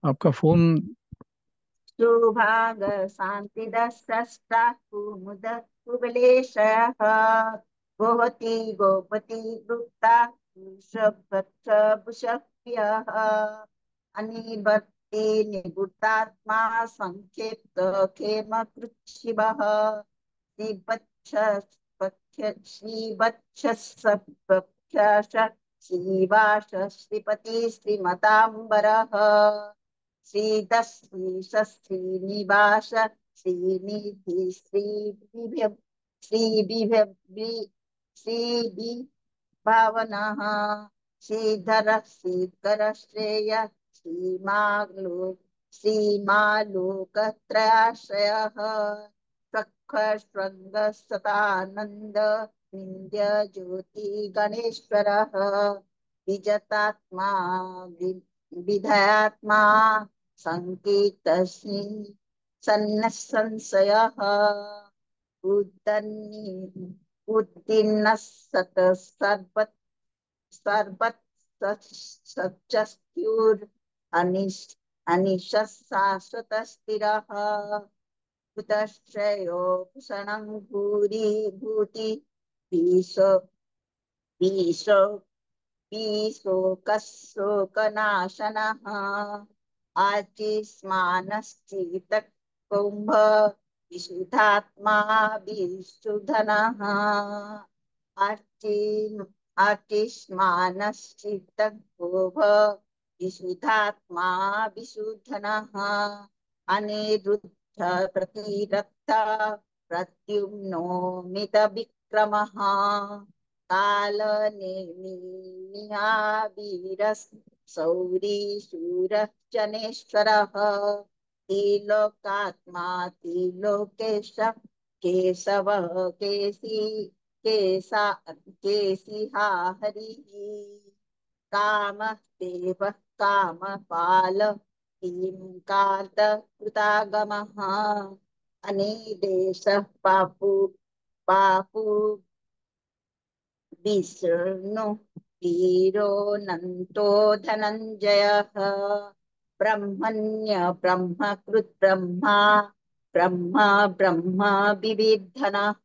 आपका फोन। सुभाग शांतिदस्ता कुमुद कुबलेशः गोहति गोपति वृत्ता वृषभ्यः अनिवर्ति निवृत्तात्मा संक्षेप्त खेम कृच्छिवः श्रीवत्सपक्ष श्रीवास श्रीपति श्रीमतांबरः श्रीनिवास श्रीनिधि श्रीविभावनः श्रीधर श्रीकर श्रेय श्रीमालोकत्रयाश्रयः सत्स्वंग सतानंद विंध्य ज्योति गणेश्वरः विजतात्मा विधयात्मा संकीर्तसी सन्नसंशयः उद्दीन्न सत सर्वत सच्चस्त्युर् अनिश अनिशः शाश्वत स्थिरः कुतश्चयो भूषणं भूरि भूति भीषो भीषो शोकनाशनः आचिस्मानश्चितकुम्भ विशुद्धात्मा विशुधनः आचि आचिस्मानश्चितकुम्भ विशुद्धात्मा विशुधनः अनिरुद्ध प्रतिरक्ता प्रद्युम्नो मितविक्रमः कालनेमियावीरस् सौरी शूरः जनेश्वरः त्रिलोकात्मा त्रिलोकेश केशवः केशिहा हरिः कामः देवः कामपाल कृतागमः अनिदेशः पापु विष्णु वीरोऽनन्तो धनञ्जयः ब्रह्मण्य ब्रह्मकृत् ब्रह्मा ब्रह्म ब्रह्म विविधनः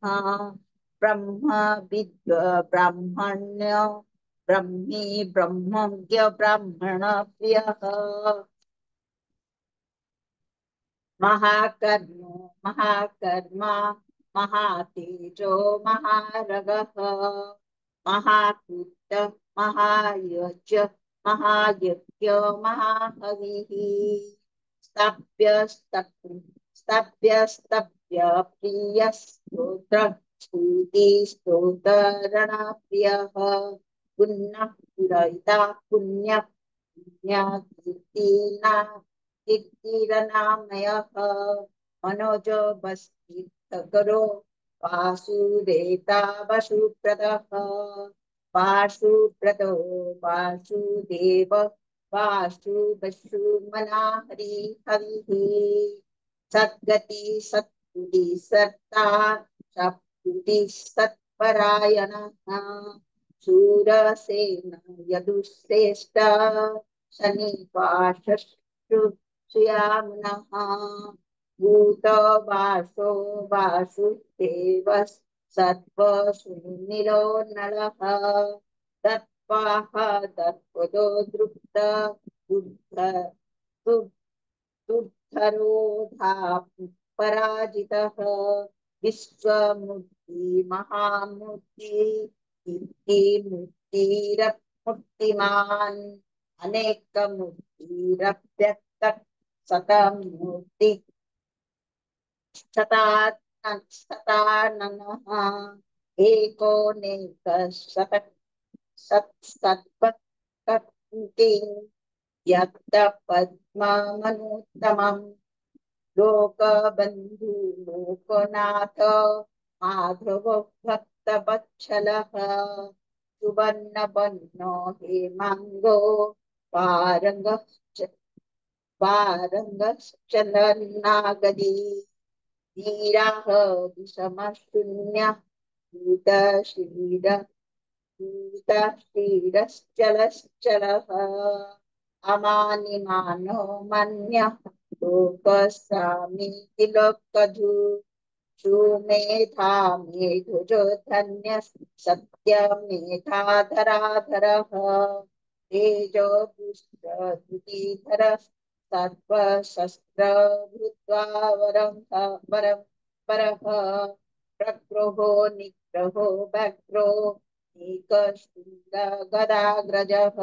ब्रह्म विद् ब्राह्मण्य ब्रह्मी ब्रह्मज्ञ ब्राह्मण प्रियः महाकर्मो महाकर्मा महातेजो महारगः महाकृत महायज महायज्ञ महाहविः स्तभ्य प्रिय स्तोत्र स्तुति स्तोत्रण प्रियः पुण्य पुरयिता पुण्य पुण्यकीर्तिना कीर्तिरनामयः मनोजो बस्तितकरो वासुदेता वसुप्रदः वासुप्रदो वासुदेव वासुवसुमना हरि हविः सद्गति सत्पुति सत्ता सत्पुति सत्परायणः शूरसेन यदुश्रेष्ठ शनिपाशुयाम्नः भूत वासो वासुदेव सत्त्वशून्यो नरः दत्वाह दत्पदो दृप्त बुद्ध दुर्धरोधा पराजितः विश्वमूर्ति महामूर्ति मूर्तिरमूर्तिमान् अनेकमूर्तिरव्यक्त शतमूर्ति शताननः एकोनेकशत सत्सत्पत्तिं यत्त पद्ममनुत्तमम् लोकबन्धु लोकनाथ माधव भक्तवत्सलः सुवर्णवर्णो हेमाङ्गो पारङ्गः पारङ्गश्चन्द्रनागदी धीराः विषमशून्यः भूतशीर भूतशीरश्चलश्चलः अमानिमानो मन्यः लोकस्वामीति लोकधू सुमेधा मेधुजो धन्यः सत्यमेधाधराधरः तेजो पुष्टधुतिधरः सर्वशस्त्र भूत्वा वरं परः प्रग्रहो निग्रहो व्यग्रो एकशूलगदाग्रजः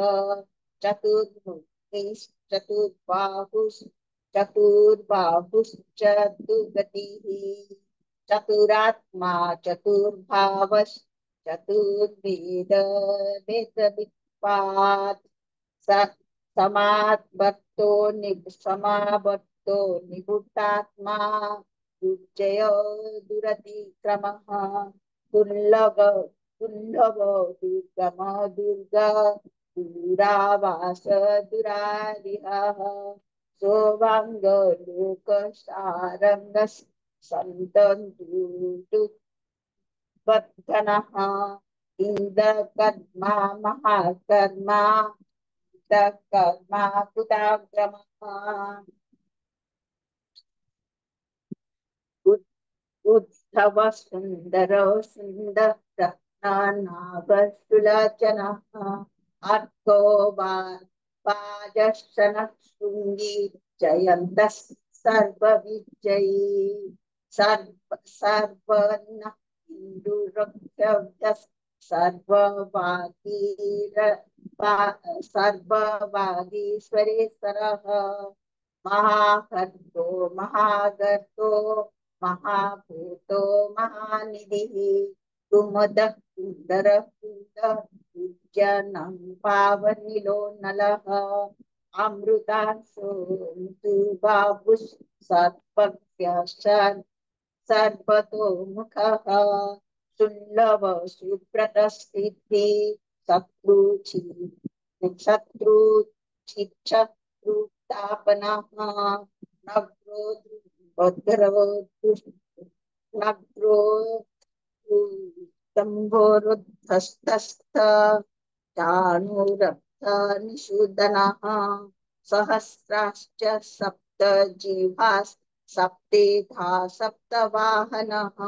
चतुर्बाहुश्चतुर्गतिः चतुरात्मा चतुर्वेद वेदवित्पात् स समावर्तो निवृत्तात्मा दुर्जय दुरतिक्रमः दुर्लभ दुर्लभ दुर्गम दुर्ग दुरावास दुरारिहः सोवांग लोक सारंग संतु वर्धनः इंद्रकर्मा महाकर्मा कर्मा कुताग्रमः उद्धव सुंदर सुंदर रत्नाभसुलोचनः अर्को वाजशन शृंगी जयन्तः सर्वविजयी सर्वन्न इंदुरक्षव्यः सर्ववागीर सर्ववागीश्वरेश्वरः महाखड्गो महागर्तो महाभूतो महानिधिः कुमुदः कुन्दरः कुञ्जनं पावनिलो नलः अमृतांशोऽन्तु बाहुः सर्वज्ञः सर्वतोमुखः सुलभ सुव्रतस्थिति शत्रुचि शत्रुतापनः नग्रो भद्रो नग्रो स्तंभोरुद्धस्तस्थ चाणूरक्त निषूदनः सहस्राश्च सप्त जिह्वाः सप्तेधा सप्तवाहनः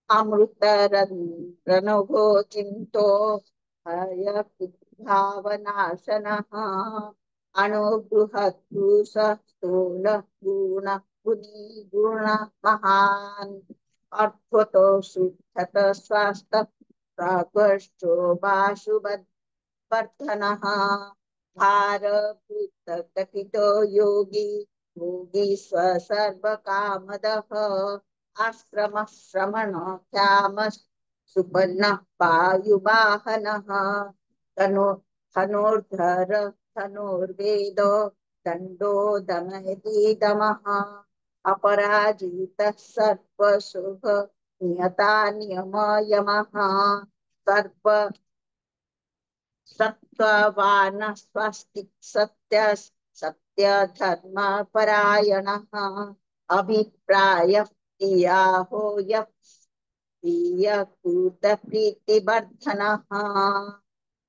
अमृतरन्ध्रनभो चिन्तो भयकुद्भावनाशनः अणुबृहद्भूषस्थूलः गुण महान् अर्थतो शुद्धत स्वास्थ्य प्रागष्टो वाशुवर्धनः भारभूतकथितो योगी भोगी स्वसर्वकामदः आश्रमः श्रमणो सुपन्नः वायुवाहनः तनो धनुर्धर धनुर्वेदो दण्डो दमयति दमः अपराजितः सर्वशुभ नियता नियम यमः सर्व सत्त्ववान् स्वस्तिक् सत्य सत्य धर्म परायणः अभिप्रायः प्रियाहो यः प्रियकृत प्रीतिवर्धनः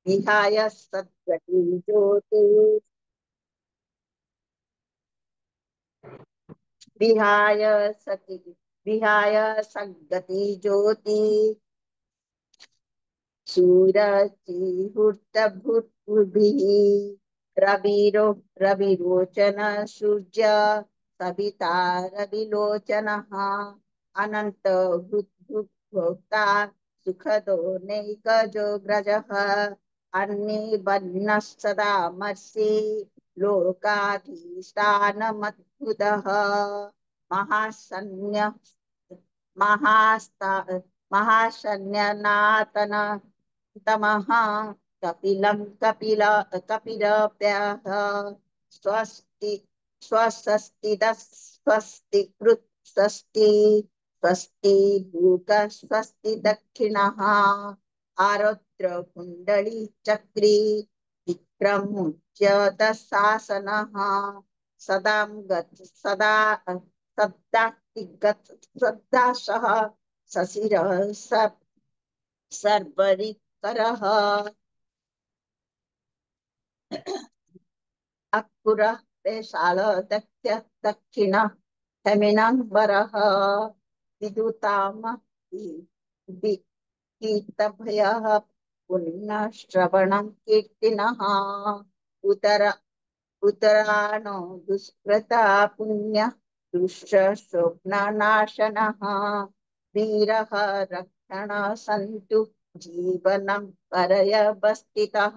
विहाय सद्गति ज्योति विहाय सति विहाय सद्गति ज्योति शूरचिहूर्तभूद्भिः रविरो रविरोचन सूर्य सविता रविलोचनः अनंत भोक्ता सुखदो नैकजो ग्रजः अन्निबन्नः सदा मर्षि लोकाधीष्टानमद्भुतः महासन्य महास्ता महाशन्यनातन तमः कपिलप्यः स्वस्ति स्वस्ति कृत् स्वस्ति स्वस्ति भूक स्वस्ति दक्षिणः आरुद्र कुण्डली चक्री विक्रमुच्यतशासनः सदा श्रद्धाशः शशिरः सर्वरिकरः अक्पुर देशाल दक्ष दक्षिण हेमिनाम्बरः विदुताम कीर्तभयः पुण्यश्रवणं कीर्तिनः उतर उत्तरायणो दुष्कृता पुण्य दुष्टशोभननाशनः वीरः रक्षण सन्तु जीवनं परयवस्थितः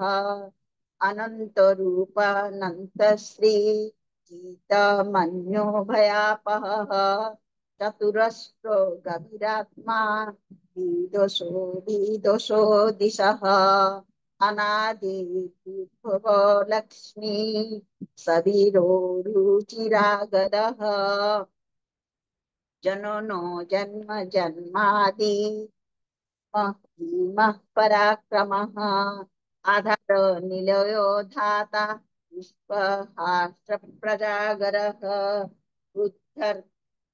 अनन्तरूपानन्तश्री गीतमन्यो भयापहः चतुरस्रो गभीरात्मा विदोषो दिशः अनादिभुव लक्ष्मी सबीरो रुचिरागदः जननो जन्म जन्मादि धीमः पराक्रमः आधार निलयो धाता विश्वहास्त्र प्रजागरः उद्धर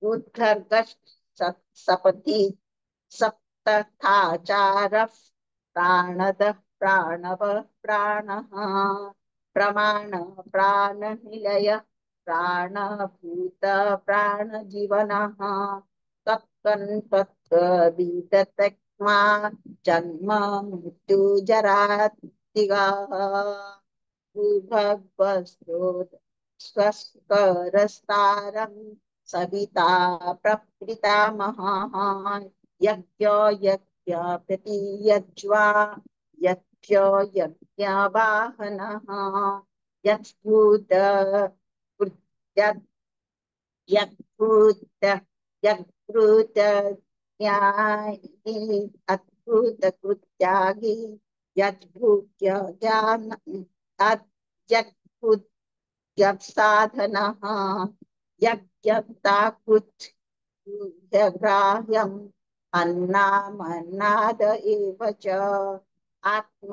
उद्धर्गः सपति सप्तथाचारः प्राणदः प्राणवः प्राणः प्रमाण प्राणनिलय प्राणभूत प्राणजीवनः तत्त्वविदतक्मा जन्म मृत्यु जरातिगाः भूभस्वस्तो स्वस्करस्तारं सविता प्रपितामहः यज्ञो यज्ञ प्रतीयज्वा यज्ञो यज्ञवाहनः यज्भूत यज्ञूत यज्ञूत ज्ञानी अद्भुत कृत्यागी यज्भूत्य ज्ञान यज्भूत साधनः यज्ञताकृत् ग्राह्यम् अन्नामन्नाद एव च आत्म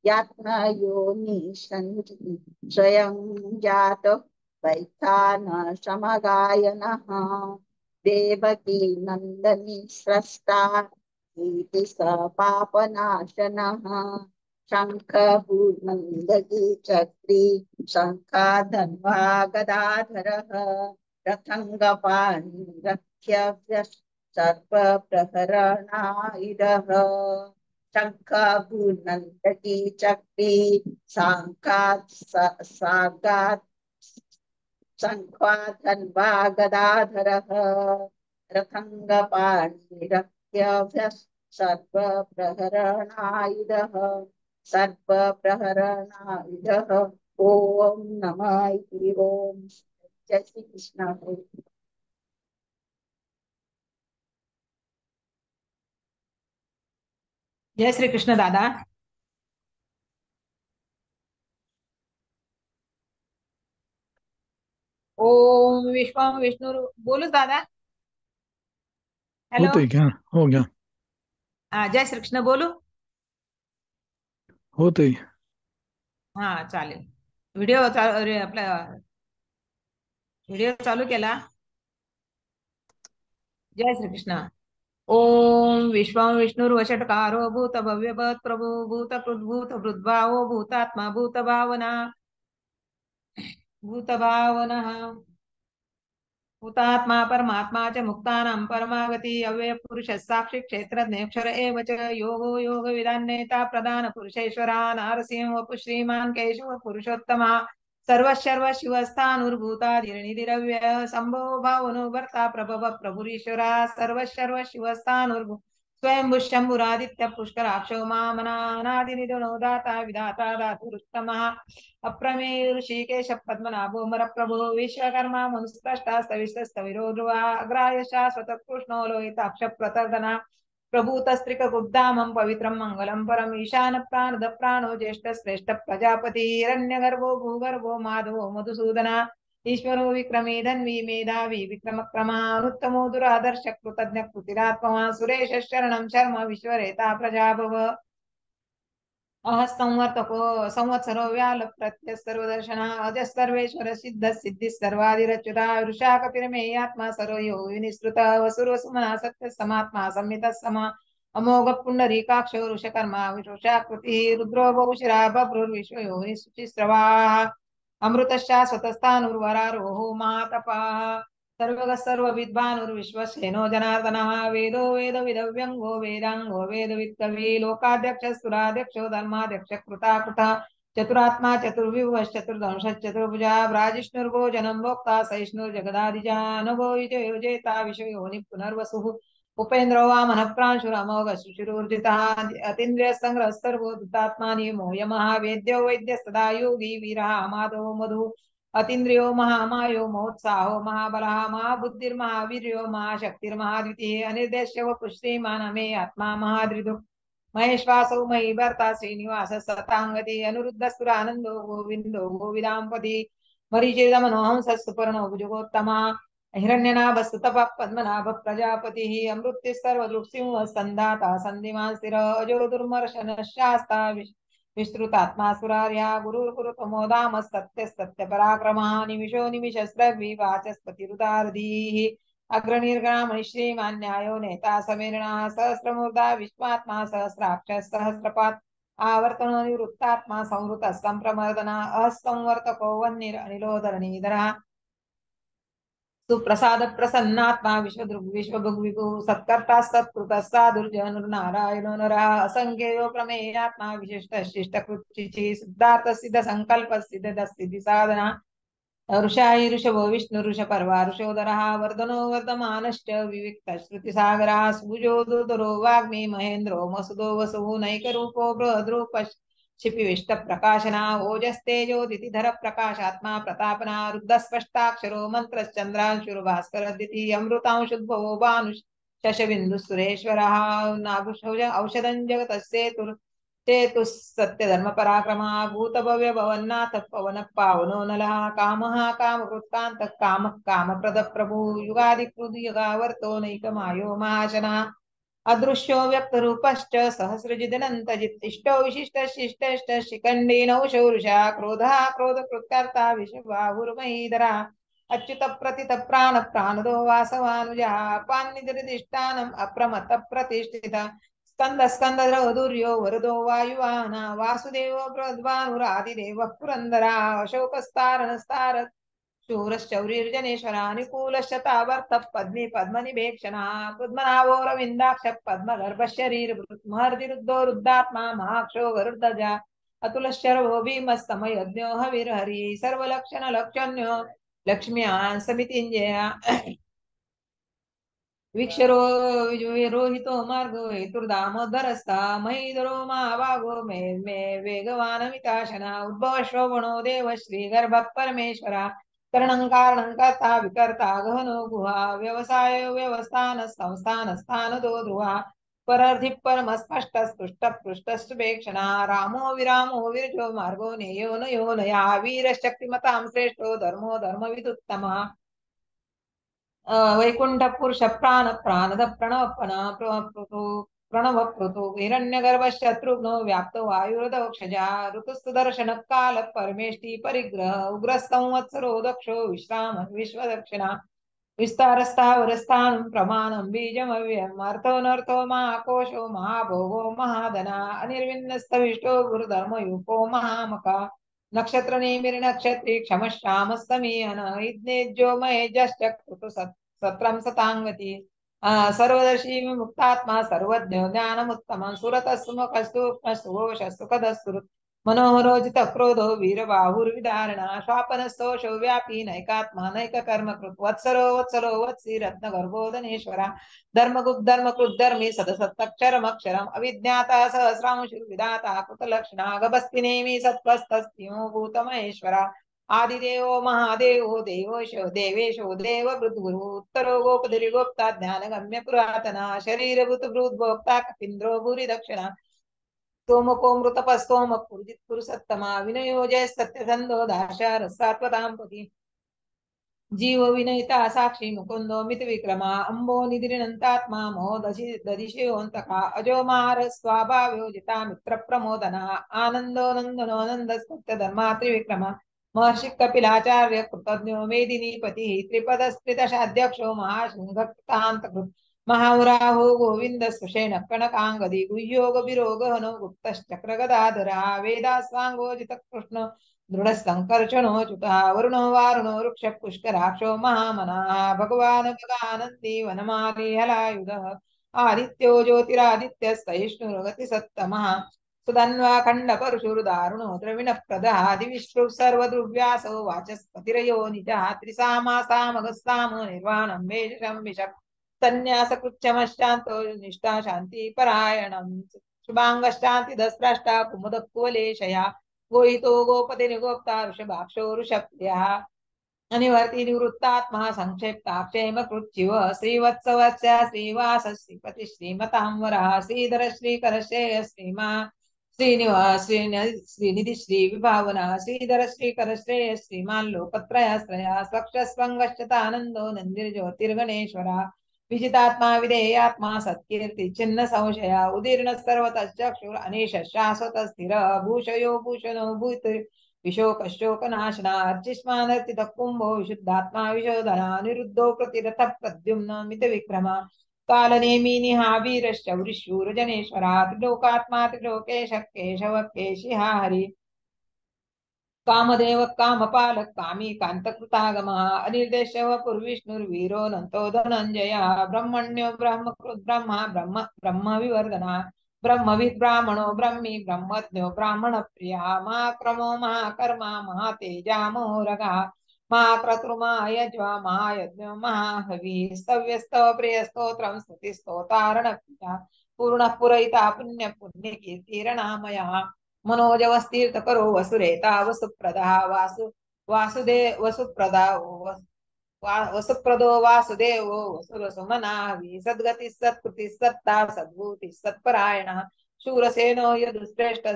यात्मयोनि स्वयं जात वैखान समगायनः देवकी नन्दनी स्रष्टा इति स पापनाशनः शङ्खभूर्नन्दकी चक्री शङ्खाधन्वा गदाधरः रथङ्गपाणि रथ्यभ्य सर्वप्रहरणायुधः शङ्खभूर्नन्दकी चक्री सागात् शङ्ख्वाधन्वा गदाधरः रथङ्गपाणिरत्यभ्यः सर्वप्रहरणायुधः सर्वप्रहरणायुधः ओम नमः इति ओम। जय श्री कृष्ण। जय श्री कृष्ण दादा। ओम विश्वम विष्णु बोलो दादा। हेलो। होते क्या हो गया हाँ जय श्री कृष्ण बोलो। होते हाँ चालेल। व्हिडिओ आपला व्हिडिओ चालू केला। जय श्री कृष्ण। ओम विश्वम विष्णुर्वषट्कारो भूत भव्यभत प्रभु भूत कृद्भूत भृद्भावो भूतात्मा भूत भावना भूत भावनः भूतात्मा परमात्मा च मुक्तानां परमागति अव्यय पुरुष साक्षी क्षेत्रज्ञेक्षर एव च योगो योग विदान्नेता प्रधान पुरुषेश्वरा नारसिंह वपु श्रीमान् केशव पुरुषोत्तमा सर्वशर्व शिवस्थानुर्भूतादिर्निधिरव्यय शम्भो भावनो भर्ता प्रभव प्रभुरीश्वरा सर्वशर्व शिवस्थानुर्भू स्वयंभु शम्भुरादित्य पुष्कराक्षो मामनादिनिधनो दाता विधाता धातुरुत्तमः अप्रमेय ऋषिकेश पद्मनाभो मर प्रभु विश्वकर्मा मनुस्पष्टा स्तविस्तविरो ध्रुवा अग्राय शाश्वत कृष्णो लोहिताक्ष प्रतर्दना प्रभूतस्त्रिक गुब्धामं पवित्रं मंगलम परम ईशान प्राणद प्राणो ज्येष्ठ श्रेष्ठ प्रजापति हिरण्यगर्भो भूगर्भो माधवो मधुसूदना ईश्वरो विक्रमी धन्वी मेधावी विक्रमक्रमानुत्तमो दुरादर्श कृतज्ञ कृतिरात्मा सुरेश शरणं शर्म विश्वरेता प्रजाभव संवर्तको संवत्सरो व्याल प्रत्यय सर्वदर्शन अज सर्वेश्वर सिद्ध सिद्धि सर्वादिरच्युता वृषा कपिरमेयात्मा सर्व योगिनिस्तृत वसुर सुमना सत्य समात्मा संमित समा अमोघ पुंडरीकाक्षो वृषकर्मा विशोषाकृति रुद्रो बहुशिरा बभ्रुर्विश्व योगिनि शुचिस्रवा अमृतशाश्वतस्थानुर्वरारोहो महातपाः सर्वविद्वानुर्विश्वसेनो जनार्दनः वेदो वेदविदव्यङ्गो वेदाङ्गो वेदवित्कवी लोकाध्यक्षस्तुराध्यक्षो धर्माध्यक्ष कृताकृतः चतुरात्मा चतुर्विभुश्चतुर्दंशश्चतुर्भुजा भ्राजिष्णुर्भोजनं भोक्ता सहिष्णुर्जगदादिजा नभो विजयो विषयो पुनर्वसुः उपेन्द्रो वामनः प्रांशुरमोघ शुचिरूर्जितः अतीन्द्रियसङ्ग्रहः सर्वोदितात्मा नियमो यमः वेद्यो वैद्यस्तदा योगी वीरः माधवो मधु अतीन्द्रियो महामायो महोत्साहो महाबलः महाबुद्धिर्महावीर्यो महाशक्तिर्महाद्वितीः अनिर्देश्य वपुश्रीमान् मे आत्मा महाद्रिदुः महेश्वासौ मयि भर्ता श्रीनिवास सतांगति अनुरुद्धस्तुरानन्दो गोविन्दो गोविदाम्पति मरीचिर्दमनोहंसस्तुपर्णो भुजगोत्तमा हिरण्यनाभस्तुतपः पद्मनाभ प्रजापतिः अमृतिः सर्वदृक्सिंह सन्दाता सन्धिमान् स्थिर अजो दुर्मर्शन शास्ता विस्तृतात्मा सुरार्या गुरुर्गुरुतमो धाम सत्यपराक्रमः निमिषो निमिषस्रग्वी वाचस्पतिरुदारधीः अग्रनिर्गणामणि श्रीमान्यायो नेता समेरणः सहस्रमूर्धा विश्वात्मा सहस्राक्ष सहस्रपात् आवर्तनो निवृत्तात्मा संवृतः सम्प्रमर्दनः असंवर्तको वह्निरनिलोधरणीधरः सुप्रसाद प्रसन्नात्मा विश्वभुग् विभु सत्कर्ता सत्कृतः साधुर्जनुर्नारायणो नरः असंख्यो प्रमेयात्मा विशिष्ट शिष्टकृच्चिः सिद्धार्थ सिद्ध संकल्प सिद्ध साधना ऋषायि ऋषभो विष्णु ऋषपर्वा ऋषोदरः वर्धनो वर्धमानश्च विविक्त श्रुतिसागरः सुभुजो दुर्धरो वाग्मी महेन्द्रो मसुदो वसुः नैकरूपो बृहद्रूप क्षिपिविष्ट प्रकाशना ओजस्तेजोदितिधर प्रकाशात्मा प्रतापना रुद्रस्पष्टाक्षरो मंत्रश्चंद्रांशुर भास्कर दिति अमृतांशुद्भवो भानुष शशबिंदु सुरेश्वरः औषधं जगतस्येतुर् चेतु सत्य धर्म पराक्रमा भूत भव्य भवन्नाथ पवन पावनो नलः कामः कामकृत्कांत काम काम प्रद प्रभु युगादिकृद युगावर्तो नैकमायो महाशना अदृश्यो व्यक्त रूपश्च सहस्रजिदनन्तजित्तिष्ठो विशिष्ट शिष्टश्च शिखण्डी नौशौरुषा क्रोधः क्रोध कृत्कर्ता विश्वबाहुर्महीधरा अच्युत प्रथित प्राण प्राणदो वासवानुजा पान्निधिष्ठानम् अप्रमत्त प्रतिष्ठिता स्कंद स्कंदधरो दुर्यो वरदो वायुवाहना वासुदेवो प्रद्वानुरादिदेवः पुरन्दरा अशोकस्तारणस्तार शूरश्चौरीर्जनेश्वरानुकूलश्चतावर्तः पद्मी पद्मनिभेक्षणा पद्मनाभोरविन्दाक्ष पद्मगर्भशरीरभृत्महर्तिरुद्धो रुद्धात्मा महाक्षो गरुडध्वजा अतुलश्चरवो भीमस्तमयज्ञो हविर्हरि सर्वलक्षणलक्षण्यो लक्ष्म्यान् समितिञ्जया वीक्षरो रोहितो मार्गो हेतुर्दामोदरस्था महीधरो महाभागो मे वेगवानमिताशना उद्भव श्रवणो देव श्रीगर्भः परमेश्वरा करणं कारणं कर्ता विकर्ता गहनो गुहा व्यवसाय व्यवस्थान संस्थान स्थानदो ध्रुवा परर्धि परमस्पष्ट स्पृष्ट पृष्ठस्तुपेक्षणा रामो विरामो विरजो मार्गो नेयो नयो नया वीरशक्तिमतां श्रेष्ठो धर्मो धर्मविदुत्तमः वैकुंठ पुरुष प्राण प्राणद प्रणव पृथु हिरण्यगर्भ शत्रुघ्नो व्याप्त वायुरदक्षजा ऋतुस्तुदर्शन काल परमेष्टि परिग्रह उग्र संवत्सरो दक्षो विश्राम विश्वदक्षिणा विस्तारस्थावरस्थानं प्रमाणं बीजमव्ययम् अर्थोऽनर्थो महाकोशो महाभोगो महाधना अनिर्विन्नस्तविष्टो गुरुधर्मयूपो महामका नक्षत्र नेमिर नक्षत्री क्षमश्यामस्तमीयन इज्ञेज्यो महेजश्च कृतु सत्रं सतांगति सर्वदर्शी मुक्तात्मा सर्वज्ञो ज्ञानमुत्तमं सुरतस्तुमुखस्तु घोषस्तु मनोहरोजित क्रोधो वीरबाहुर्विदारणा स्वापनस्तोषो व्यापी नैकात्मा नैककर्म कृत् वत्सरो वत्सलो वत्सी रत्नगर्भोदनेश्वरा धर्मकृद्धर्मी सदसत्तक्षरमक्षरम् अविज्ञाता सहस्रांशुर्विधाता कृतलक्षणा गभस्तिनेमि सत्त्वस्तस्तिमो भूतमहेश्वरा आदिदेवो महादेवो देवोशो देवेशो देववृद्गुरु उत्तरो गोपधिरिगोप्ता ज्ञानगम्य पुरातना शरीरभूतभृद्भोक्ता कपीन्द्रो भूरि दक्षिणा सोमको मृतपस्तोम पूजित पुरुषोत्तमा विनयो जय सत्यसंधो दाशार सात्वतांपति जीव विनयिता साक्षी मुकुंदो मित विक्रमा अंबो निधिरनंतात्मा मोह दधिशयोन्तका अजो मार स्वाभाव्योजिता मित्र प्रमोदना आनंदो नंदनो नंद सत्य धर्मा त्रिविक्रमा महर्षि कपिलाचार्य कृतज्ञो मेदिनीपति त्रिपद स्त्रिदशाध्यक्षो महाशृंगतांत महावराहो गोविंद सुषेण कनकांगदी गुह्योग विरोगहनो गुप्तश्चक्र गदाधरा वेदास्वांगोजित कृष्ण दृढ संकर्षणो च्युता वरुणो वारुणो वृक्ष पुष्कराक्षो महामनाः भगवान् गगानन्दी वनमाली हलायुधः आदित्यो ज्योतिरादित्यस्तैष्णुर्गति सत्तमः सुधन्वा खण्ड परशुर्दारुणो द्रविणप्रदः दिविष्णुः सर्वद्रुव्यासो वाचस्पतिरयो निजः त्रिसामा सामगस्सामो निर्वाणं वेशं विशक् संन्यासकृच्छमशान्तो निष्ठा शान्ति परायणम् शुभांगशान्ति दस्राष्टा कुमुदकुवलेशया गोहितो गोपति निगोप्ता वृषभाक्षो वृषप्रियः अनिवर्ति निवृत्तात्मा संक्षेप्ताक्षेम कृच्छिव श्रीवत्सवस्य श्रीवास श्रीपति श्रीमतांवरः श्रीधर श्रीकरशेय श्रीमा श्रीनिवास श्रीनिधि श्री विभावना श्रीधर श्रीकर श्रेय श्रीमान लोकत्रयाश्रया स्वक्षस्वंगश्चतानंदो नंदिर्ज्योतिर्गणेश्वरा विजितात्मा विधेयात्मा सत्कीर्ति छिन्न संशया उदीर्ण सर्वतश्चक्षुर अनीश शाश्वत स्थिर भूषयो भूषणो भूत विशोकशोकनाशना अर्चिष्मानर्चित कुंभो विशुद्धात्मा विशोधना निरुद्धो प्रतिरथ प्रद्युम्न मित विक्रमा कालनेमी निहावीरश्च वृशूर जनेश्वरा त्रिलोकात्मा त्रिलोकेश केशव केशिहा हरि कामदेव कामपालक कामी कांतकृतागमः अनिर्देशव पुर्विष्णुर्वीरो नंतो धनंजय ब्रह्मण्यो ब्रह्मकृत ब्रह्मा ब्रह्म ब्रह्म विवर्धना ब्रह्मविद ब्राह्मणो ब्रह्मी ब्रह्मज्ञो ब्राह्मण प्रिया महाक्रमो महाकर्मा महातेजा महोरगा महाक्रतुर्महायज्वा महायज्ञो महाहवी स्तव्यस्तव प्रिय स्तोत्रं स्तुतिस्तोतारण प्रिया पूर्ण पुरयिता पुण्य पुण्य कीर्तिरनामया मनोजवस्तीर्थकरो वसुरेता वसुप्रदा वासुदेव वसुप्रदा वसुप्रदो वासुदेवो वसुरसुमना सद्गति सत्कृति सत्ता सद्भूति सत्परायण शूरसेनो यदुश्रेष्ठ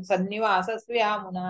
सन्निवास स्व्यामुना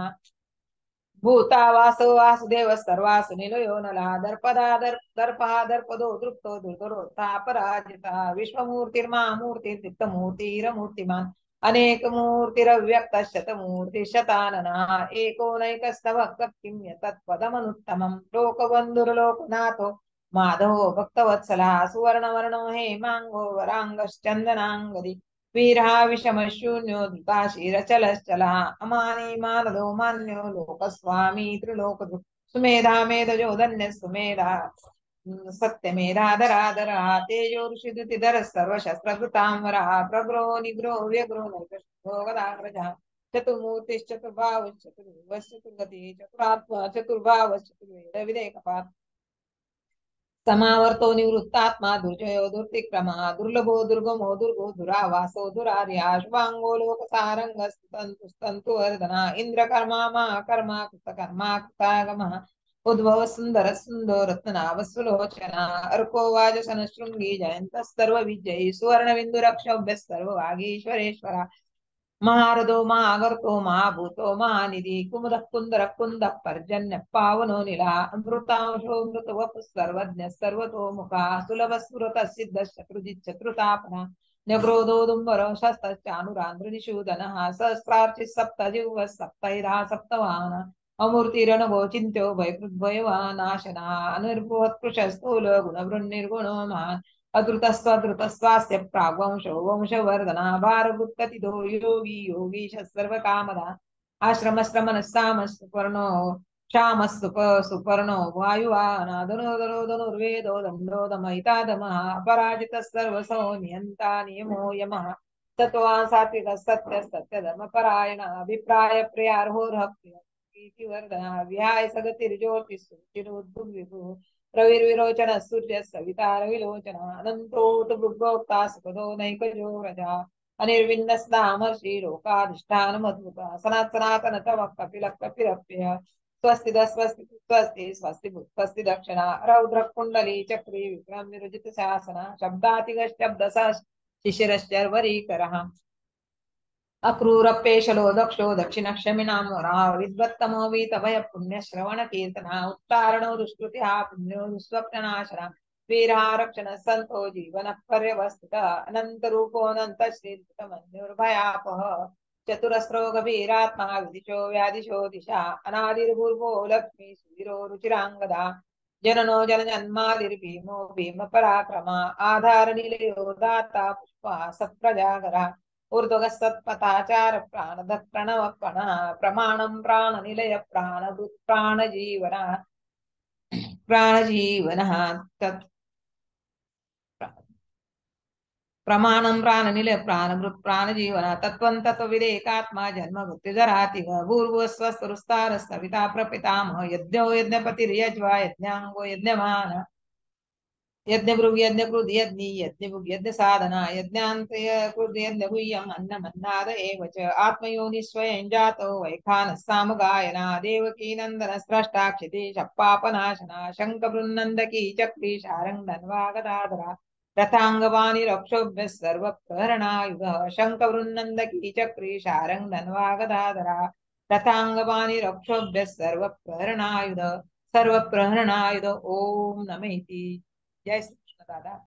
भूता वासो वासुदेव सर्वासु निलयो नला दर्पदा दर्पहा दर्पदो दृप्तो दुर्धरोत्था पराजिता विश्वमूर्तिर्मामूर्तिर्दीप्तमूर्तिरमूर्तिमान् अनेकमूर्तिरव्यक्त शतमूर्ति शतानना एकोनैकस्तवक्तः किं यत्तत्पदमनुत्तमं लोकबन्धुर्लोकनाथो माधवो भक्तवत्सलः सुवर्णवर्णो हेमाङ्गो वराङ्गश्चन्दनाङ्गदी वीरः विषमशून्यो धृताशीरचलश्चलः अमानी मानदो मान्यो लोकस्वामी त्रिलोकदृक् सुमेधा मेधजो धन्यः सुमेधा सत्यमेधाधराधरः तेजो ऋषिदुतिधरः सर्वशस्त्रकृताम्बरः प्रग्रो निग्रो व्यग्रो नैकशो गदाग्रजः चतुर्मूर्तिश्चतुर्भावश्चतुर्भुवश्चतुर्गतिः चतुरात्मा चतुर्भावश्चतुर्वेद विदेकपात् समावर्तो निवृत्तात्मा दुर्जयो दुर्तिक्रमः दुर्लभो दुर्गमो दुर्गो दुरावासो दुरार्या शुभांगो लोकसारंग स्तंतु स्तंतु वर्धना इंद्रकर्मा महाकर्मा कृतकर्मा कृतागमः उद्भव सुंदर सुंदर रत्नाव सुलोचना अर्को वाजसन शृंगी जयंत सर्व विजयी सुवर्ण बिंदु रक्षोभ्य सर्व वागीश्वरेश्वरा महारदो महागर्तो महाभूतो महानिधि कुमुद कुंदर कुंद पर्जन्य पावनो नीला अमृतांशो मृत वपु सर्वज्ञ सर्वतोमुखा सुलभ स्फुरत सिद्ध शत्रुजित शत्रुतापना न्यग्रोधो दुंबर शस्त्रानुरांध्र निषूदनः सहस्रार्चि सप्त जिह्व सप्तैधा सप्तवाहन अमूर्तिरणगो चिन्त्यो भयकृद्भयवानाशना अनिर्बृहत्कृश स्थूल गुणवृन्निर्गुणो महान् अधृतस्वधृतस्वास्य प्राग्वंशो वंशवर्धना भारभुत्कथितो योगी योगीश सर्वकामदा आश्रमश्रमनस्सामस्तुपर्णो क्षामस्तुप सुपर्णो वायुवाहना धनुर्धरो धनुर्वेदो दण्डो दमयितादमः अपराजितः सर्वसो नियन्ता नियमो यमः तत्त्वान् सात्विकः सत्यः सत्यधर्मपरायण अभिप्राय प्रियार्होरः प्रीतिवर्धना विहाय सगतिर्ज्योतिषुचिरोद्भुविभुः रविर्विरोचन सूर्य सविता रविलोचन अनंतोत भृगोक्ता सुखदो नैकजो रजा अनिर्विन्नस्नामर्षि लोकाधिष्ठान मद्भुता सनात् सनातन तव कपिल कपिरप्य स्वस्ति स्वस्ति स्वस्ति स्वस्ति स्वस्ति दक्षिणा रौद्र कुंडली चक्री विक्रम विरजित शासना शब्दातिग शब्द शिशिरश्चर्वरीकरः अक्रूरप्येशलो दक्षो दक्षिणक्षमिणामरा विद्वत्तमो वीतभय पुण्यश्रवण कीर्तना उत्तारणो दुष्कृतिः पुण्यो दुःस्वप्ननाशना वीरः रक्षण सन्तो जीवन पर्यवस्थित अनंत रूपोऽनंत श्रीर्भयापः चतुरस्रो गभीरात्मा विदिशो व्यादिशो दिशा अनादिर्भूर्भो लक्ष्मी सुवीरो रुचिरांगदा जननो जनजन्मादिर्भीमो भीम पराक्रमा आधार निलयो दाता पुष्पा सत्प्रजागरा ऊर्ध्वगः सत्पथाचार प्राणद प्रणव प्रमाणं प्राणनिलय प्राणजीवनः तत् प्रमाणं प्राणनिलय प्राणभृत् प्राणजीवन तत्त्वं तत्त्वविदेकात्मा जन्म मृत्युजराति भूर्भुवस्वस्तरुस्तारस्तविता प्रपितामह यज्ञो यज्ञपतिर्यज्वा यज्ञाङ्गो यज्ञमान यज्ञभृग् यज्ञकृद् यज्ञि यज्ञभुग् यज्ञसाधना यज्ञान्तकृद् यज्ञगुह्यम् अन्नमन्नाद एव च आत्मयोनि स्वयं जातो वैखानः सामगायना देवकी नन्दन स्रष्टा क्षितिशः पापनाशना शङ्खबृन्नन्दकी चक्री शारङ्गधन्वागदाधरा रथाङ्गवाणि रक्षोभ्यः सर्वप्रहरणायुधः शङ्खबृन्नन्दकी चक्री शारङ्गधन्वागदाधरा रथाङ्गवाणि रक्षोभ्यः सर्वप्रहरणायुध ॐ नमः जय श्री कृष्ण दादा।